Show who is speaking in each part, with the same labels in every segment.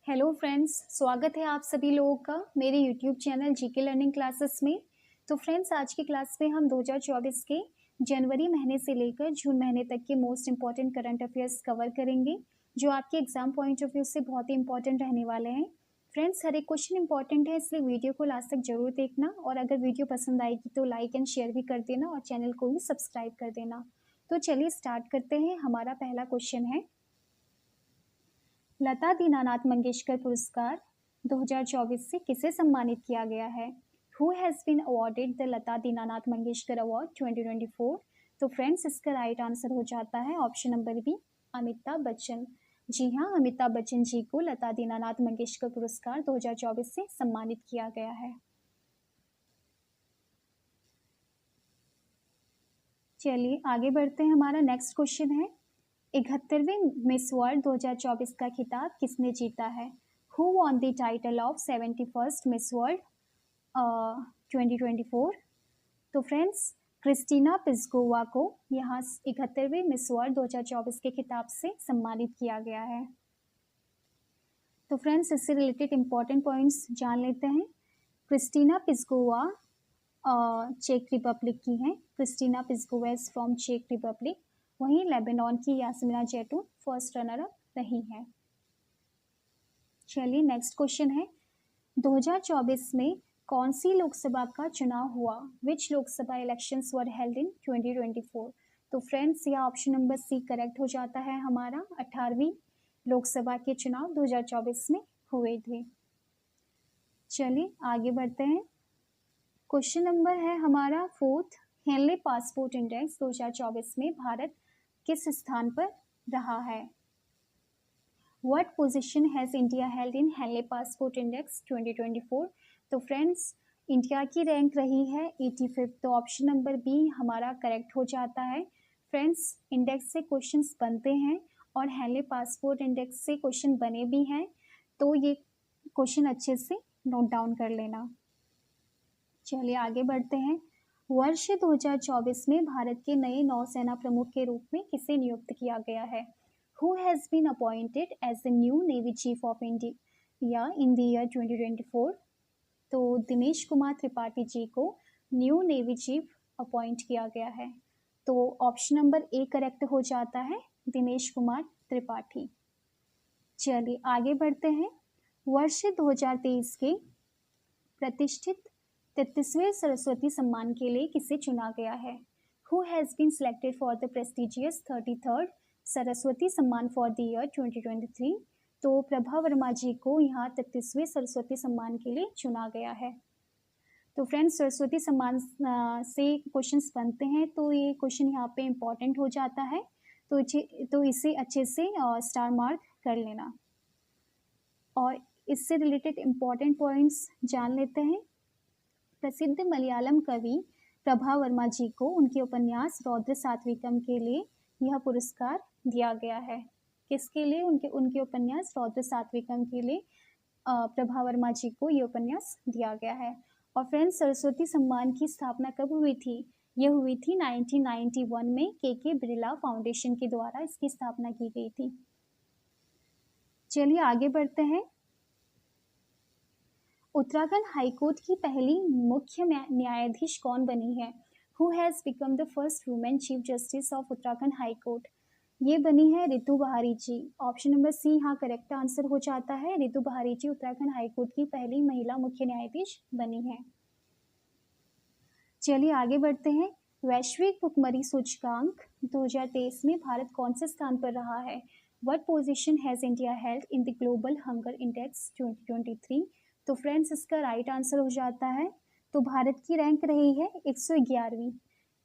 Speaker 1: Hello friends, स्वागत है आप सभी लोगों का मेरे YouTube channel GK learning classes में। तो फ्रेंड्स, आज की क्लास में हम 2024 के जनवरी महीने से लेकर जून महीने तक के most important current affairs cover करेंगे, जो आपके एग्जाम पॉइंट ऑफ व्यू से बहुत ही इंपॉर्टेंट रहने वाले हैं। फ्रेंड्स, हर एक क्वेश्चन इंपॉर्टेंट है, इसलिए वीडियो को लास्ट तक जरूर देखना, और अगर वीडियो पसंद आएगी तो लाइक एंड शेयर भी कर देना और चैनल को भी सब्सक्राइब कर देना। तो चलिए स्टार्ट करते हैं। हमारा पहला क्वेश्चन है, लता दीनानाथ मंगेशकर पुरस्कार 2024 से किसे सम्मानित किया गया है? Who has been awarded the Lata Dinanath Mangeshkar award 2024? तो फ्रेंड्स, इसका राइट आंसर हो जाता है option number B, Amitabh Bachchan. जी हाँ, अमिताभ बच्चन जी को लता दीनानाथ मंगेशकर पुरस्कार 2024 से सम्मानित किया गया है। चलिए आगे बढ़ते हैं। हमारा नेक्स्ट क्वेश्चन है, 71वें मिस वर्ल्ड 2024 का खिताब किसने जीता है? Who won the title of 71st miss world 2024? तो फ्रेंड्स, क्रिस्टीना पिस्कोवा को यहाँ 71वें मिस वर्ल्ड 2024 के खिताब से सम्मानित किया गया है। तो फ्रेंड्स, इससे रिलेटेड इंपॉर्टेंट पॉइंट्स जान लेते हैं। क्रिस्टीना पिस्कोवा चेक रिपब्लिक की हैं। क्रिस्टीना पिस्कोवा इज फ्रॉम चेक रिपब्लिक। वहीं लेबनान की यास्मिना जैतून फर्स्ट रनर अप रही है। चलिए नेक्स्ट क्वेश्चन है, 2024 में कौन सी लोकसभा का चुनाव हुआ? Which Lok Sabha elections were held in 2024? तो फ्रेंड्स, यह ऑप्शन नंबर सी करेक्ट हो जाता है। हमारा 18वीं लोकसभा के चुनाव 2024 में हुए थे। चलिए आगे बढ़ते हैं। क्वेश्चन नंबर है हमारा फोर्थ, हेनले पासपोर्ट इंडेक्स 2024 में भारत किस स्थान पर रहा है? What position has India held in Henley passport index 2024? तो फ्रेंड्स, इंडिया की रैंक रही है 85। तो ऑप्शन नंबर बी हमारा करेक्ट हो जाता है। फ्रेंड्स, इंडेक्स से क्वेश्चंस बनते हैं और हेनले पासपोर्ट इंडेक्स से क्वेश्चन बने भी हैं, तो ये क्वेश्चन अच्छे से नोट डाउन कर लेना। चलिए आगे बढ़ते हैं। वर्ष 2024 में भारत के नए नौसेना प्रमुख के रूप में किसे नियुक्त किया गया है? Who has been appointed as the new navy chief of India in the year 2024? तो दिनेश कुमार त्रिपाठी जी को न्यू नेवी चीफ अपॉइंट किया गया है। तो ऑप्शन नंबर ए करेक्ट हो जाता है, दिनेश कुमार त्रिपाठी। चलिए आगे बढ़ते हैं। वर्ष 2023 के प्रतिष्ठित 33वें सरस्वती सम्मान के लिए किसे चुना गया है? Who has been selected for the prestigious 33rd Saraswati Samman for the year 2023? तो प्रभा वर्मा जी को यहाँ 33वें सरस्वती सम्मान के लिए चुना गया है। तो फ्रेंड्स, सरस्वती सम्मान से क्वेश्चंस बनते हैं, तो ये क्वेश्चन यहाँ पे इम्पॉर्टेंट हो जाता है, तो इसे अच्छे से स्टार मार्क कर लेना। और इससे रिलेटेड इम्पॉर्टेंट पॉइंट्स जान लेते हैं। प्रसिद्ध मलयालम कवि प्रभा वर्मा जी को उनके उपन्यास रौद्र सात्विकम के लिए यह पुरस्कार दिया गया है। किसके लिए? उनके उपन्यास रौद्र सात्विकम के लिए प्रभा वर्मा जी को यह उपन्यास दिया गया है। और फ्रेंड्स, सरस्वती सम्मान की स्थापना कब हुई थी? यह हुई थी 1991 में के बिरला फाउंडेशन के द्वारा इसकी स्थापना की गई थी। चलिए आगे बढ़ते हैं। उत्तराखंड हाईकोर्ट की पहली मुख्य न्यायाधीश कौन बनी है? Who has become the first women chief justice of Uttarakhand high court? ये बनी है रितु बहारी जी। ऑप्शन नंबर सी यहाँ करेक्ट आंसर हो जाता है। रितु बहारी जी उत्तराखंड हाई कोर्ट की पहली महिला मुख्य न्यायाधीश बनी है। चलिए आगे बढ़ते हैं। वैश्विक भुखमरी सूचकांक 2023 में भारत कौन से स्थान पर रहा है? What position has India held in the global hunger index 2023? तो फ्रेंड्स, इसका राइट आंसर हो जाता है। तो भारत की रैंक रही है 111वीं।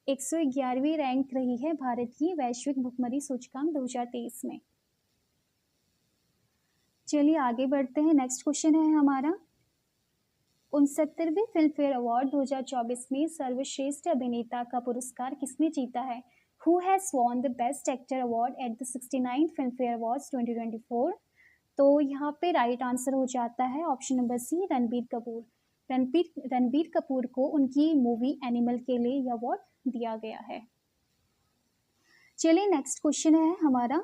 Speaker 1: 111वीं रैंक रही है भारत की वैश्विक भुखमरी सूचकांक 2023 में। चलिए आगे बढ़ते हैं। नेक्स्ट क्वेश्चन है हमारा, 69वें फिल्म फेयर अवार्ड 2024 में सर्वश्रेष्ठ अभिनेता का पुरस्कार किसने जीता है? Who has won the best actor award at the 69th Filmfare awards 2024? तो यहाँ पे राइट आंसर हो जाता है option number C, Ranbir Kapoor. Ranbir Kapoor को उनकी मूवी एनिमल के लिए यह अवार्ड दिया गया है। चलिए नेक्स्ट क्वेश्चन है हमारा,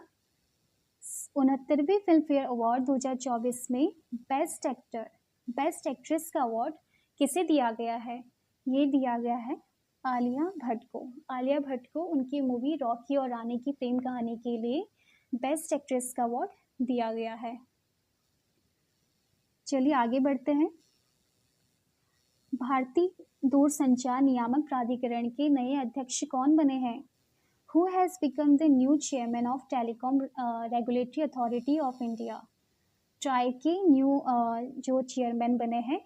Speaker 1: 69वें फिल्म फेयर अवार्ड 2024 में बेस्ट एक्टर, बेस्ट एक्ट्रेस का अवार्ड किसे दिया गया है? ये दिया गया है आलिया भट्ट को। आलिया भट्ट को उनकी मूवी रॉकी और रानी की प्रेम कहानी के लिए बेस्ट एक्ट्रेस का अवार्ड दिया गया है। चलिए आगे बढ़ते हैं। भारतीय दूरसंचार नियामक प्राधिकरण के नए अध्यक्ष कौन बने हैं? Who has become the new chairman of Telecom Regulatory Authority of India? Try के न्यू जो चेयरमैन बने हैं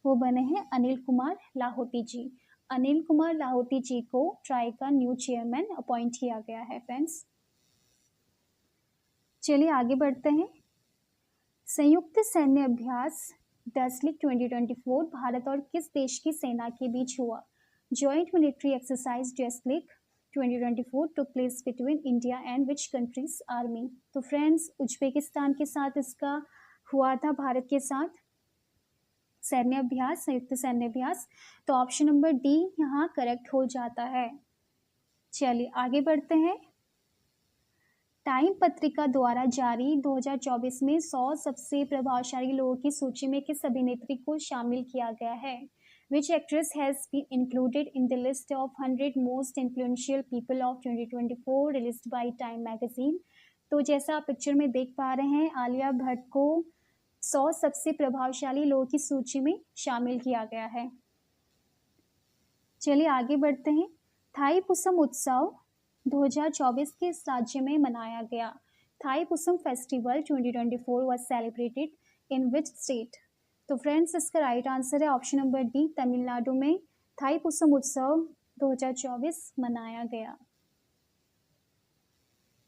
Speaker 1: वो बने हैं अनिल कुमार लाहौटी जी। अनिल कुमार लाहौटी जी को ट्राई का न्यू चेयरमैन अपॉइंट किया गया है फ्रेंड्स। चलिए आगे बढ़ते हैं। संयुक्त सैन्य अभ्यास डसलिक 2024 भारत और किस देश की सेना के बीच हुआ? Joint military exercise Dustlik 2024 took place between India and which country's army? तो फ्रेंड्स उज्बेकिस्तान के साथ इसका हुआ था, भारत के साथ सैन्य अभ्यास, संयुक्त सैन्य अभ्यास। तो ऑप्शन नंबर डी यहाँ करेक्ट हो जाता है। चलिए आगे बढ़ते हैं। टाइम पत्रिका द्वारा जारी 2024 में 100 सबसे प्रभावशाली लोगों की सूची में किस अभिनेत्री को शामिल किया गया है? Which actress has been included in the list of 100 most influential people of 2024 released by Time magazine? तो जैसा आप पिक्चर में देख पा रहे हैं, आलिया भट्ट को 100 सबसे प्रभावशाली लोगों की सूची में शामिल किया गया है। चलिए आगे बढ़ते हैं। थाईपुसम उत्सव 2024 किस राज्य में मनाया गया? Thaipusam festival 2024 was celebrated in which state? तो फ्रेंड्स इसका राइट आंसर है ऑप्शन नंबर डी, तमिलनाडु में थाईपुसम उत्सव 2024 मनाया गया।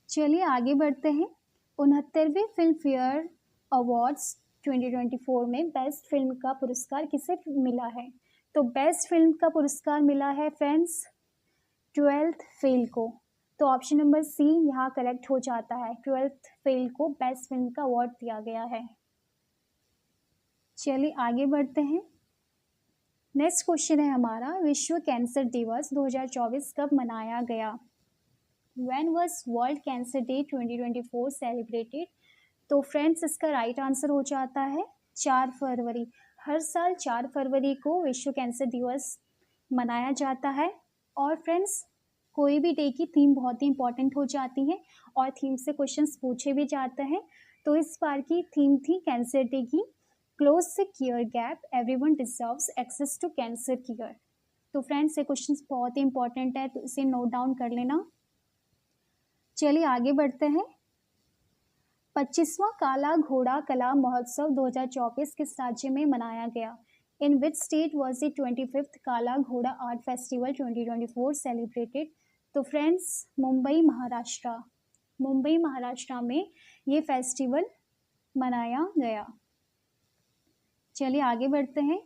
Speaker 1: चलिए आगे बढ़ते हैं। 69वें फिल्म फेयर अवार्ड्स 2024 में बेस्ट फिल्म का पुरस्कार किसे मिला है? तो बेस्ट फिल्म का पुरस्कार मिला है फ्रेंड्स 12th फेल को। तो ऑप्शन नंबर सी यहाँ करेक्ट हो जाता है। 12th फेल को बेस्ट फिल्म का अवार्ड दिया गया है। चलिए आगे बढ़ते हैं। नेक्स्ट क्वेश्चन है हमारा, विश्व कैंसर दिवस 2024 कब मनाया गया? When was world cancer day 2024 celebrated? तो फ्रेंड्स इसका राइट आंसर हो जाता है 4 फरवरी। हर साल 4 फरवरी को विश्व कैंसर दिवस मनाया जाता है। और फ्रेंड्स कोई भी डे की थीम बहुत ही इंपॉर्टेंट हो जाती है और थीम से क्वेश्चंस पूछे भी जाते हैं। तो इस बार की थीम थी कैंसर डे की close the care gap, everyone deserves access to cancer care. तो फ्रेंड्स ये क्वेश्चंस बहुत ही इंपॉर्टेंट है, तो इसे नोट डाउन कर लेना। चलिए आगे बढ़ते हैं। 25वां काला घोड़ा कला महोत्सव 2024 किस राज्य में मनाया गया? In which state was the 25th Kala Ghoda art festival 2024 celebrated? तो फ्रेंड्स मुंबई महाराष्ट्र, मुंबई महाराष्ट्र में ये फेस्टिवल मनाया गया। चलिए आगे बढ़ते हैं।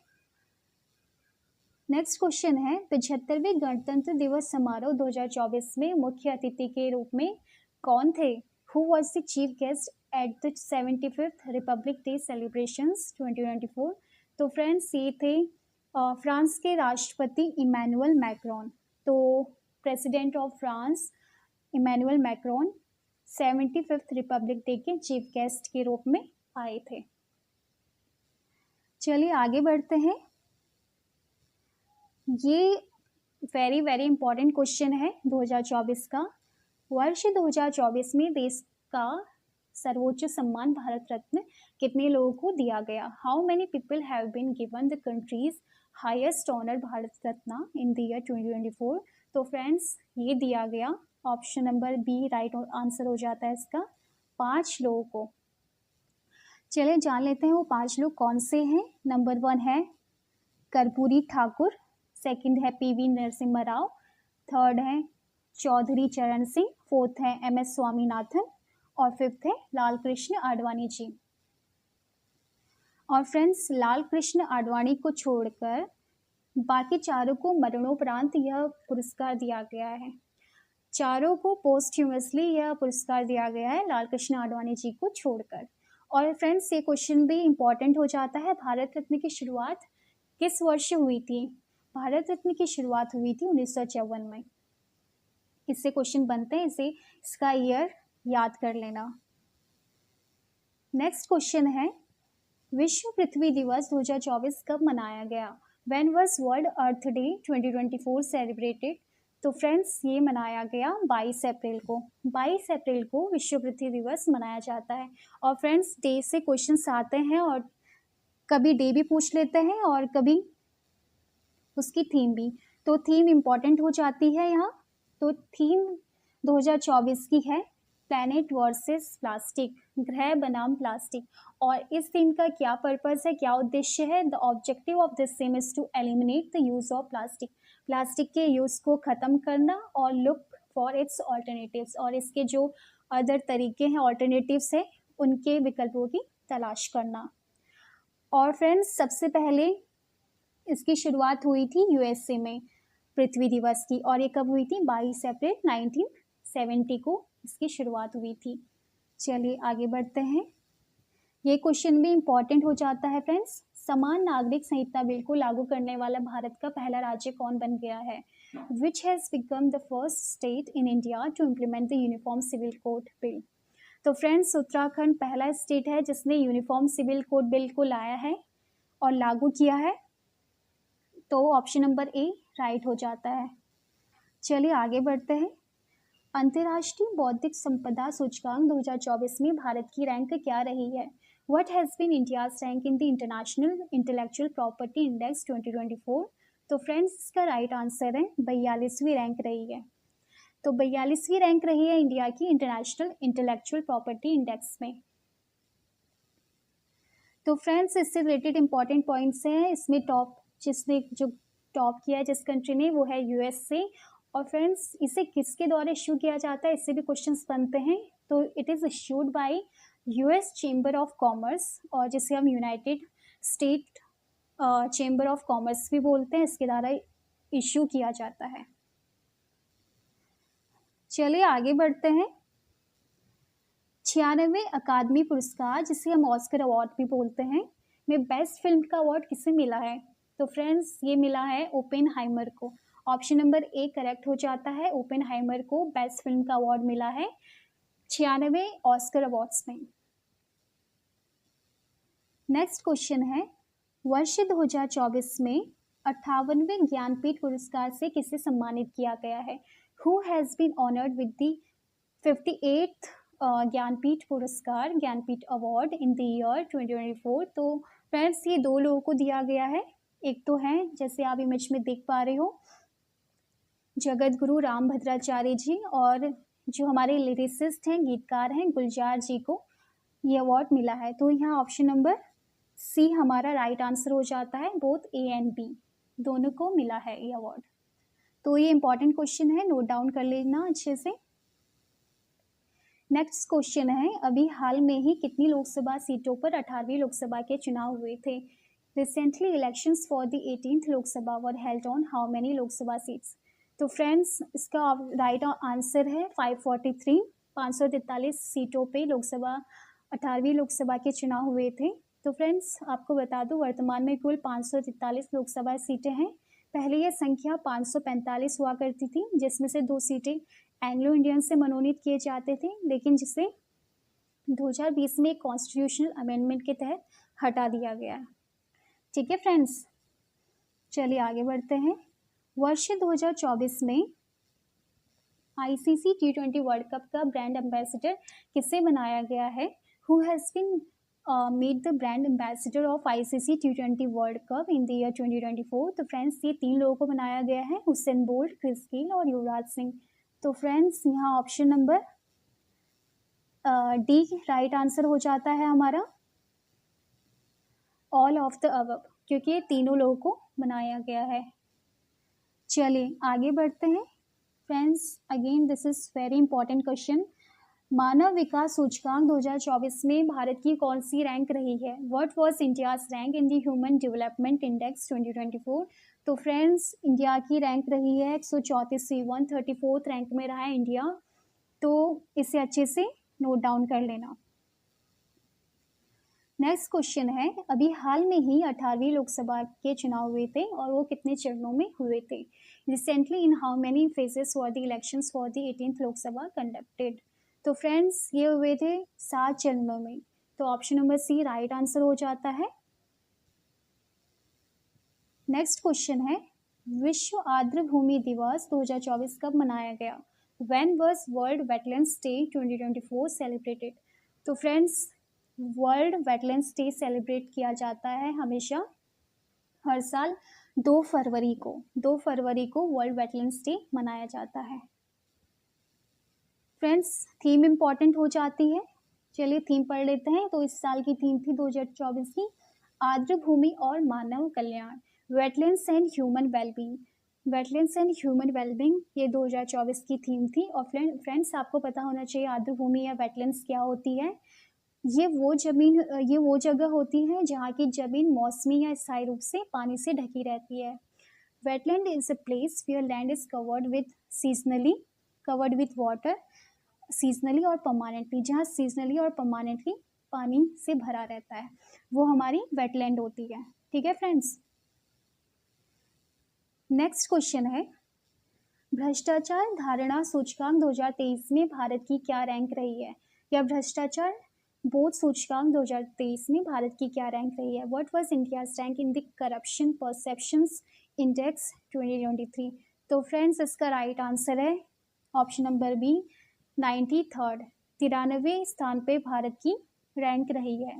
Speaker 1: नेक्स्ट क्वेश्चन है, 75वें गणतंत्र दिवस समारोह 2024 में मुख्य अतिथि के रूप में कौन थे? Who was the chief guest at the 75th republic day celebrations 2024? तो फ्रेंड्स ये थे फ्रांस के राष्ट्रपति इमैनुअल मैक्रोन। तो president of France Emmanuel Macron 75th republic day के चीफ गेस्ट के रूप में आए थे। चलिए आगे बढ़ते हैं। ये वेरी वेरी इंपॉर्टेंट क्वेश्चन है 2024 का। वर्ष 2024 में देश का सर्वोच्च सम्मान भारत रत्न कितने लोगों को दिया गया? How many people have been given the countries highest honour Bharat Ratna in the year 2024? तो फ्रेंड्स ये दिया गया, option number B right answer हो जाता है इसका, 5 लोगों को। चलिए जान लेते हैं वो 5 लोग कौन से हैं। नंबर 1 है कर्पूरी ठाकुर, सेकंड है पीवी नरसिम्हा राव, थर्ड है चौधरी चरण सिंह, फोर्थ है MS स्वामीनाथन और फिफ्थ है लाल कृष्ण आडवाणी जी। और फ्रेंड्स लाल कृष्ण आडवाणी को छोड़कर बाकी चारों को मरणोपरांत यह पुरस्कार दिया गया है। चारों को पोस्ट्यूमसली यह पुरस्कार दिया गया है, लाल कृष्ण आडवाणी जी को छोड़कर। और फ्रेंड्स ये क्वेश्चन भी इम्पॉर्टेंट हो जाता है, भारत रत्न की शुरुआत किस वर्ष हुई थी? भारत रत्न की शुरुआत हुई थी 1954 में। इससे क्वेश्चन बनते हैं, इसे इसका ईयर याद कर लेना। नेक्स्ट क्वेश्चन है, विश्व पृथ्वी दिवस 2024 कब मनाया गया? When was world earth day 2024 celebrated? तो फ्रेंड्स ये मनाया गया 22 अप्रैल को। 22 अप्रैल को विश्व पृथ्वी दिवस मनाया जाता है। और फ्रेंड्स डे से क्वेश्चंस आते हैं और कभी डे भी पूछ लेते हैं और कभी उसकी थीम भी। तो थीम इम्पॉर्टेंट हो जाती है यहाँ। तो थीम 2024 की है प्लैनेट वर्सेस प्लास्टिक, ग्रह बनाम प्लास्टिक। और इस थीम का क्या पर्पस है, क्या उद्देश्य है? The objective of this theme is to eliminate the use of plastic, plastic के यूज को ख़त्म करना और लुक फॉर इट्स ऑल्टरनेटिव्स, और इसके जो अदर तरीके हैं, ऑल्टरनेटिव्स हैं, उनके विकल्पों की तलाश करना। और फ्रेंड्स सबसे पहले इसकी शुरुआत हुई थी यूएसए में पृथ्वी दिवस की, और ये कब हुई थी? 22 अप्रैल 1970 को इसकी शुरुआत हुई थी। चलिए आगे बढ़ते हैं। ये क्वेश्चन भी इम्पॉर्टेंट हो जाता है फ्रेंड्स। समान नागरिक संहिता बिल को लागू करने वाला भारत का पहला राज्य कौन बन गया है? Which has become the first state in India to implement the uniform civil code bill? तो फ्रेंड्स उत्तराखंड पहला स्टेट है जिसने यूनिफॉर्म सिविल कोड बिल को लाया है और लागू किया है। तो ऑप्शन नंबर ए राइट हो जाता है। चलिए आगे बढ़ते हैं। अंतर्राष्ट्रीय बौद्धिक संपदा सूचकांक 2024 में भारत की रैंक क्या रही है? What has been India's rank in the international intellectual property index 2024? तो फ्रेंड्स इसका राइट आंसर है 42वीं रैंक रही है। तो 42वीं रैंक रही है इंडिया की इंटरनेशनल इंटेलेक्चुअल प्रॉपर्टी इंडेक्स में। तो फ्रेंड्स इससे रिलेटेड इंपॉर्टेंट पॉइंट्स हैं। इसमें जिसने जो टॉप किया है जिस कंट्री ने, वो है यूएसए। और फ्रेंड्स इसे किसके द्वारा इश्यू किया जाता है, इससे भी क्वेश्चंस बनते हैं। तो it is issued by US chamber of commerce, और जिसे हम United state chamber of commerce भी बोलते हैं, इसके द्वारा इश्यू किया जाता है। चलिए आगे बढ़ते हैं। 96वें अकादमी पुरस्कार, जिसे हम ऑस्कर अवार्ड भी बोलते हैं, में बेस्ट फिल्म का अवार्ड किसे मिला है? तो फ्रेंड्स ये मिला है ओपेनहाइमर को। ऑप्शन नंबर ए करेक्ट हो जाता है। ओपेनहाइमर को बेस्ट फिल्म का अवार्ड मिला है 96वें ऑस्कर अवार्ड्स में। नेक्स्ट क्वेश्चन है, वर्ष 2024 में 58वें ज्ञानपीठ पुरस्कार से किसे सम्मानित किया गया है? Who has been honoured with the 58th Jnanpith पुरस्कार, Jnanpith award in the year 2024? तो फ्रेंड्स ये दो लोगों को दिया गया है। एक तो है, जैसे आप इमेज में देख पा रहे हो, जगत गुरु राम भद्राचार्य जी, और जो हमारे लिरिसिस्ट हैं, गीतकार हैं, गुलजार जी को ये अवार्ड मिला है। तो यहाँ ऑप्शन नंबर सी हमारा राइट आंसर हो जाता है। बोथ ए एंड बी दोनों को मिला है ये अवार्ड। तो ये इंपॉर्टेंट क्वेश्चन है, नोट डाउन कर लेना अच्छे से। नेक्स्ट क्वेश्चन है, अभी हाल में ही कितनी लोकसभा सीटों पर 18वीं लोकसभा के चुनाव हुए थे? Recently elections for the 18th Lok Sabha were held on how many Lok Sabha seats? तो फ्रेंड्स इसका राइट आंसर है 543। 543 सीटों पे लोकसभा 18वीं लोकसभा के चुनाव हुए थे। तो फ्रेंड्स आपको बता दूं वर्तमान में कुल 543 लोकसभा सीटें हैं। पहले यह संख्या 545 हुआ करती थी, जिसमें से 2 सीटें एंग्लो इंडियन से मनोनीत किए जाते थे, लेकिन जिसे 2020 में कॉन्स्टिट्यूशनल अमेंडमेंट के तहत हटा दिया गया है। ठीक है फ्रेंड्स, चलिए आगे बढ़ते हैं। वर्ष 2024 में आईसीसी T20 वर्ल्ड कप का ब्रांड एम्बेसडर किसे बनाया गया है? Who has been made the brand ambassador of ICC T20 world cup in the year 2024? तो फ्रेंड्स ये 3 लोगों को बनाया गया है, हुसैन बोल्ट, क्रिस गेल और युवराज सिंह। तो फ्रेंड्स यहाँ option number D right answer हो जाता है हमारा, ऑल ऑफ द अबव, क्योंकि ये तीनों लोगों को बनाया गया है। चलिए आगे बढ़ते हैं friends. Again this is very important question. मानव विकास सूचकांक 2024 में भारत की कौन सी रैंक रही है? What was India's rank in the human development index 2024? तो फ्रेंड्स इंडिया की रैंक रही है 134वीं, 134th रैंक में रहा है इंडिया। तो इसे अच्छे से नोट डाउन कर लेना। नेक्स्ट क्वेश्चन है, अभी हाल में ही 18वीं लोकसभा के चुनाव हुए थे और वो कितने चरणों में हुए थे? Recently in how many phases for the elections for the 18th Lok Sabha conducted? तो फ्रेंड्स ये हुए थे 7 चरणों में। तो option number C right answer हो जाता है। नेक्स्ट क्वेश्चन है, विश्व आर्द्र भूमि दिवस 2024 कब मनाया गया? When was world wetlands day 2024 celebrated? तो friends, world wetlands day celebrate किया जाता है हमेशा हर साल 2 फरवरी को वर्ल्ड वेटलैंड्स डे मनाया जाता है। फ्रेंड्स, थीम इम्पॉर्टेंट हो जाती है। चलिए थीम पढ़ लेते हैं। तो इस साल की थीम थी 2024 की आर्द्र भूमि और मानव कल्याण, wetlands and human wellbeing. Wetlands and human wellbeing ये 2024 की थीम थी। और फ्रेंड्स, आपको पता होना चाहिए आर्द्र भूमि या वेटलैंड्स क्या होती है। ये वो जगह होती है जहाँ की जमीन मौसमी या स्थायी रूप से पानी से ढकी रहती है। Wetland is a place where land is covered with water seasonally और परमानेंटली, जहाँ सीजनली और परमानेंटली पानी से भरा रहता है, वो हमारी वेटलैंड होती है। ठीक है फ्रेंड्स। नेक्स्ट क्वेश्चन है, भ्रष्टाचार धारणा सूचकांक 2023 में भारत की क्या रैंक रही है? या भ्रष्टाचार बोध सूचकांक 2023 में भारत की क्या रैंक रही है? What was India's rank in the corruption perceptions index 2023? तो फ्रेंड्स, इसका राइट आंसर है ऑप्शन नंबर बी 93rd, 93वें स्थान पे भारत की रैंक रही है।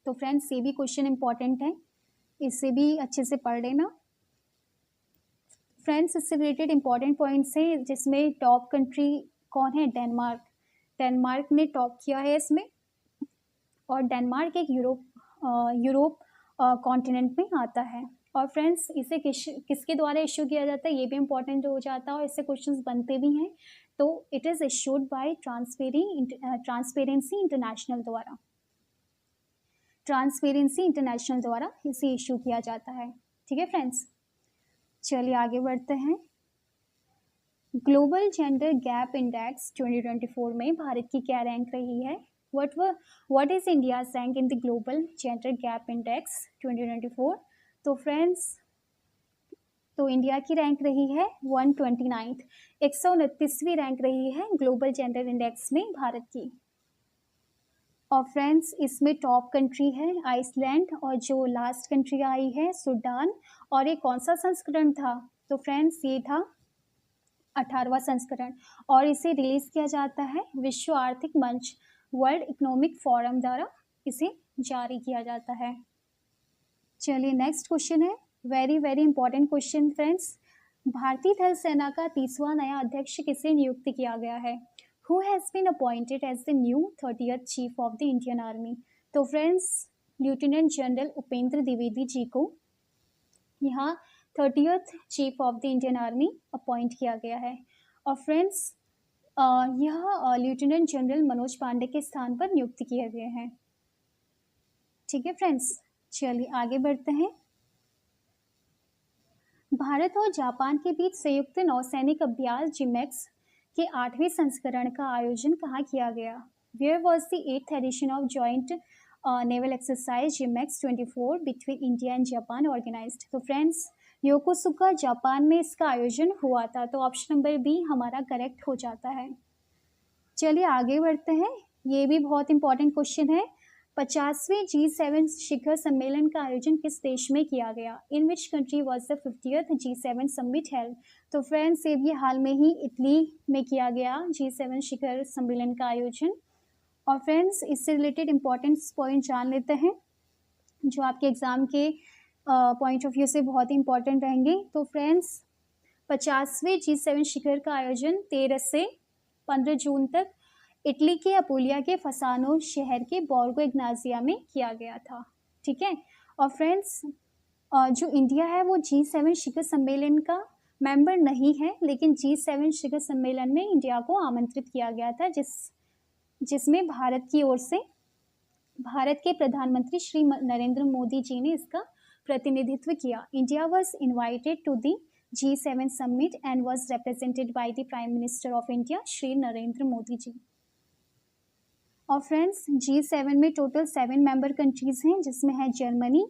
Speaker 1: तो फ्रेंड्स, ये भी क्वेश्चन इंपॉर्टेंट है, इसे भी अच्छे से पढ़ लेना। फ्रेंड्स, इससे रिलेटेड इंपॉर्टेंट पॉइंट्स हैं जिसमें टॉप कंट्री कौन है? डेनमार्क ने टॉप किया है इसमें। और डेनमार्क एक यूरोप कॉन्टिनेंट में आता है। और फ्रेंड्स, इसे किसके द्वारा इश्यू किया जाता है ये भी इंपॉर्टेंट हो जाता है और इससे क्वेश्चंस बनते भी हैं। तो it is issued by transparency international द्वारा इसे इशू किया जाता है। ठीक है फ्रेंड्स, चलिए आगे बढ़ते हैं। ग्लोबल जेंडर गैप इंडेक्स 2024 में भारत की क्या रैंक रही है? What is India's rank in the global gender gap index 2024? तो फ्रेंड्स, तो इंडिया की रैंक रही है 129th, 129वीं रैंक रही है ग्लोबल जेंडर इंडेक्स में भारत की। और फ्रेंड्स, इसमें टॉप कंट्री है आइसलैंड और जो लास्ट कंट्री आई है सूडान। और ये कौन सा संस्करण था? तो फ्रेंड्स, ये था 18वां संस्करण और इसे रिलीज किया जाता है विश्व आर्थिक मंच वर्ल्ड इकोनॉमिक फोरम द्वारा इसे जारी किया जाता है। चलिए नेक्स्ट क्वेश्चन है, very very important question friends. भारतीय थल सेना का 30वां नया अध्यक्ष किसे नियुक्त किया गया है? Who has been appointed as the new 30th chief of the Indian army? तो friends, lieutenant general Upendra Dwivedi ji को यहाँ 30th chief of the Indian army appoint किया गया है। और फ्रेंड्स, यह लेफ्टिनेंट जनरल मनोज पांडे के स्थान पर नियुक्त किए गए हैं। ठीक है फ्रेंड्स, चलिए आगे बढ़ते हैं। भारत और जापान के बीच संयुक्त नौसैनिक अभ्यास जिमेक्स के 8वें संस्करण का आयोजन कहाँ किया गया? Where was the 8th edition of joint naval exercise JIMEX 24 between India and Japan organized? तो फ्रेंड्स, योकोसुका जापान में इसका आयोजन हुआ था। तो ऑप्शन नंबर बी हमारा करेक्ट हो जाता है। चलिए आगे बढ़ते हैं, ये भी बहुत इंपॉर्टेंट क्वेश्चन है। 50वें G7 शिखर सम्मेलन का आयोजन किस देश में किया गया? In which country was the 50th G7 summit held? तो फ्रेंड्स, ये भी हाल में ही इटली में किया गया G7 शिखर सम्मेलन का आयोजन। और फ्रेंड्स, इससे रिलेटेड इंपॉर्टेंट पॉइंट जान लेते हैं जो आपके एग्जाम के पॉइंट ऑफ व्यू से बहुत ही इंपॉर्टेंट रहेंगे। तो फ्रेंड्स, 50वें G7 शिखर का आयोजन 13 से 15 जून तक इटली के अपुलिया के फसानो शहर के बोर्गो इग्नाजिया में किया गया था। ठीक है। और फ्रेंड्स, जो इंडिया है वो G7 शिखर सम्मेलन का मेंबर नहीं है, लेकिन G7 शिखर सम्मेलन में इंडिया को आमंत्रित किया गया था जिसमें भारत की ओर से भारत के प्रधानमंत्री श्री नरेंद्र मोदी जी ने इसका प्रतिनिधित्व किया। India was invited to the G7 summit and was represented by the prime minister of India Shri Narendra Modi ji. और फ्रेंड्स, G7 में टोटल 7 मेंबर कंट्रीज हैं जिसमें है जर्मनी,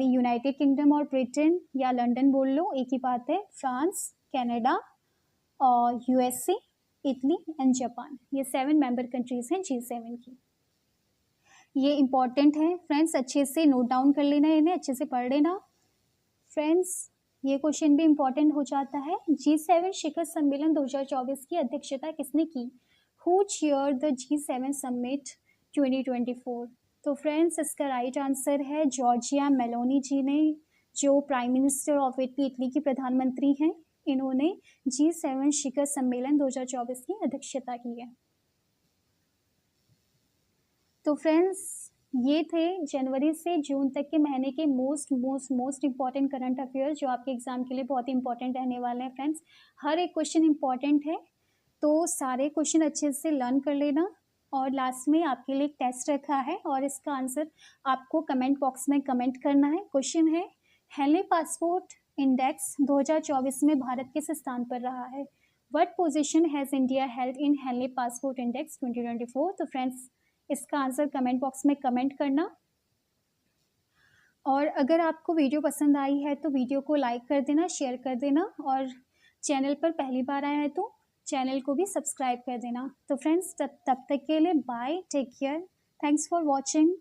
Speaker 1: यूनाइटेड किंगडम और ब्रिटेन या लंदन बोल लो, एक ही बात है, फ्रांस, कनाडा और USA इटली एंड जापान। ये 7 मेंबर कंट्रीज हैं G7 की। ये इंपॉर्टेंट है फ्रेंड्स, अच्छे से नोट डाउन कर लेना, इन्हें अच्छे से पढ़ लेना फ्रेंड्स। ये क्वेश्चन भी इंपॉर्टेंट हो जाता है। G7 शिखर सम्मेलन 2024 की अध्यक्षता किसने की? Who chair the G7 summit 2024? तो फ्रेंड्स इसका राइट आंसर है जॉर्जिया मेलोनी जी ने, जो prime minister of Italy, Italy की प्रधानमंत्री हैं। इन्होंने G7 शिखर सम्मेलन 2024 की अध्यक्षता की है। तो फ्रेंड्स ये थे जनवरी से जून तक के महीने के मोस्ट इंपॉर्टेंट करंट अफेयर जो आपके एग्जाम के लिए बहुत ही इंपॉर्टेंट रहने वाले हैं फ्रेंड्स। हर एक क्वेश्चन इंपॉर्टेंट है, तो सारे क्वेश्चन अच्छे से लर्न कर लेना। और लास्ट में आपके लिए एक टेस्ट रखा है और इसका आंसर आपको कमेंट बॉक्स में कमेंट करना है। क्वेश्चन है, हेनली पासपोर्ट इंडेक्स 2024 में भारत किस स्थान पर रहा है? What position has India held in Henley passport index 2024? तो फ्रेंड्स इसका आंसर कमेंट बॉक्स में कमेंट करना। और अगर आपको वीडियो पसंद आई है तो वीडियो को लाइक कर देना, शेयर कर देना, और चैनल पर पहली बार आया है तो चैनल को भी सब्सक्राइब कर देना। तो फ्रेंड्स तब तक के लिए bye, take care, thanks for watching.